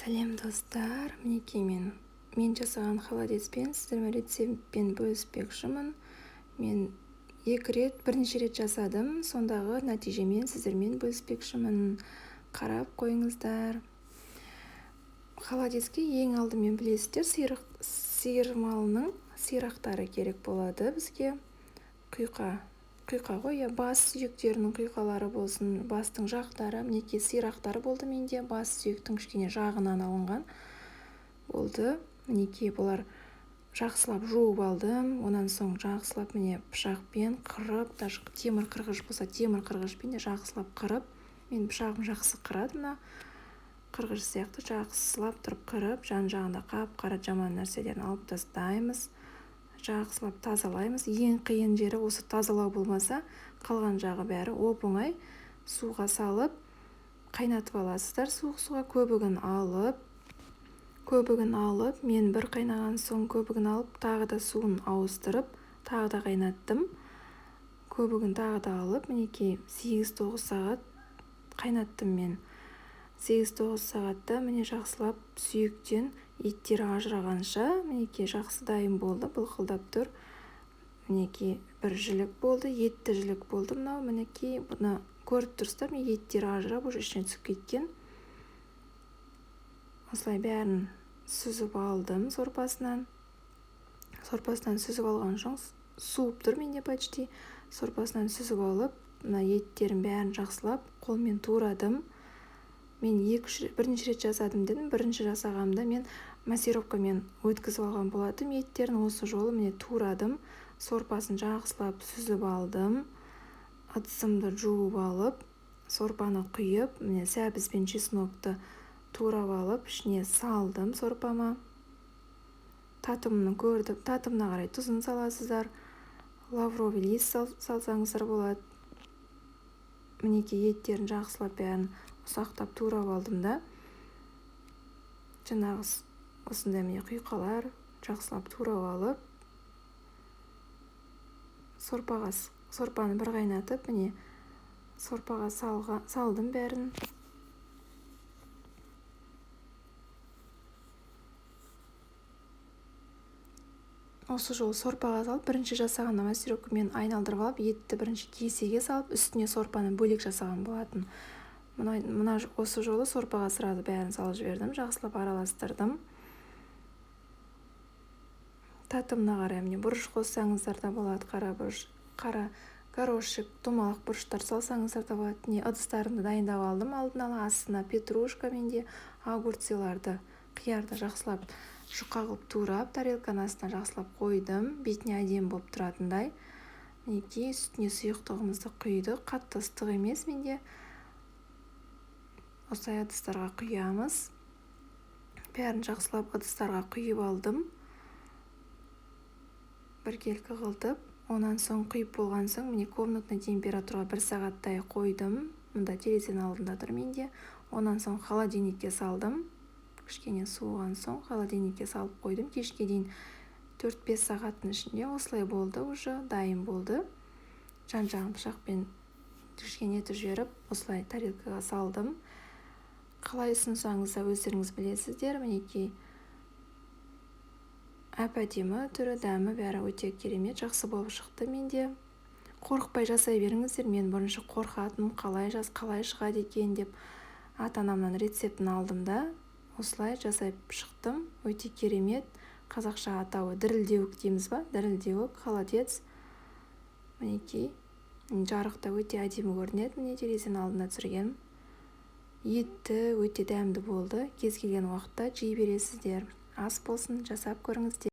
Сәлем достар, мінекей мен жасаған холодеспен сіздермен рецептпен бөліспекшімін. Мен бірнеше рет жасадым, сондағы нәтижемен сіздермен бөліспекшімін. Қарап қойыңыздар. Холодеске ең алдымен білесіздер, сиыр малының сирақтары керек болады бізге. Құйқа ғой, бас сүйектерінің құйқалары болсын, бастың жақтары, мінекей сирақтар болды менде, бас сүйектің кішкене жағынан алынған болды. Мінекей бұлар жақсылап жуып алдым, онан соң жақсылап міне пышақпен қырып, даже темір қырғыш болса темір қырғышпен де жақсылап қырып, мен пышағым жақсы қырады, мына қырғыш сияқты жақсылап тұрып қырып, жан-жағында қап-қара жаман нәрселерін алып тастаймыз. Жақсылап тазалаймыз. Ең қиын жері осы тазалау болмаса, қалған жағы бәрі оп-оңай. Суға салып қайнатып аласыздар. Суық суға көбігін алып, мен бір қайнаған соң көбігін алып, тағы да суын ауыстырып, тағы да қайнаттым. Көбігін тағы да алып, мінекей 8-9 сағат қайнаттым мен. 8-9 сағатта міне жақсылап сүйектен еттері ажырағанша мінекей жақсы дайын болды, былқылдап тұр. Мінекей бір жілік болды, етті жілік болды. Мынау мінекей бұны көріп тұрсыздар, еттері ажырап уже ішіне түсіп кеткен. Осылай бәрін сүзіп алдым сорпасынан. Сорпасынан сүзіп алған соң суып тұр менде почти. Сорпасынан сүзіп алып, мына еттерін бәрін жақсылап қолмен турадым. Мен бірнеше рет жасадым дедім. Бірінші жасағамда мен массировкамен өткізіп алған болатым. Еттерін осы жолы міне турадым. Сорпасын жақсылап сүзіп алдым. Ыдысымды жуып алып, сорпаны құйып, міне сәбізбен чеснокты турап алып, ішіне салдым сорпама. Татымын көрдім. Татымына қарай тұзын саласыздар. Лавровый лист салсаңыздар болады. Мінекей еттерін жақсылап бәрін ұсақтап турап алдым да. Жаңағы осындай міне құйқалар жақсылап турап алып, сорпаны бір қайнатып, міне сорпаға салдым бәрін. Осы жолы сорпаға салып, бірінші жасағанда массировкамен айналдырып алып, етті бірінші кесеге салып, үстіне сорпаны бөлек жасаған болатын. Осы жолы сорпаға сразу бәрін салып жібердім, жақсылап араластырдым. Татымына қарай міне бұрыш қоссаңыздар да болады, қара бұрыш, қара горошек, домалақ бұрыштар салсаңыздар да болады. Ыдыстарымды дайындап алдым, алдын ала астына петрушка менде, огурциларды, қиярды жақсылап жұқа қылып турап, тарелканың астына жақсылап қойдым, бетіне әдемі болып тұратындай. Мінекей үстіне сұйықтығымызды құйдық, қатты ыстық емес менде. Осылай ыдыстарға құямыз. Бәрін жақсылап ыдыстарға құйып алдым. Біркелкі қылтып, онан соң құйып болған соң, міне комнатный температураға 1 сағаттай қойдым. Мұнда терезенің алдында тұр менде. Онан соң холодильникке салдым. Кішкене суыған соң холодильникке салып қойдым. Кешке дейін 4-5 сағаттың ішінде осылай болды, уже дайын болды. Жан-жағын пышақпен кішкене етіп жіберіп, осылай тарелкаға салдым. Қалай ұсынсаңыз да өздеріңіз білесіздер. Мінекей әп-әдемі түрі, дәмі бәрі өте керемет, жақсы болып шықты менде. Қорықпай жасай беріңіздер. Мен бұрыншы қорқатым, қалай шығады екен деп ата-анамнан рецептін алдым да, осылай жасап шықтым. Өте керемет. Қазақша атауы дірілдеуік дейміз ба? Дірілдеуік, холодец. Мінекей жарықта өте әдемі көрінеді. Міне терезенің алдына түсірген. Етті өте дәмді болды. Кез келген уақытта жей бересіздер. Ас болсын, жасап көріңіздер.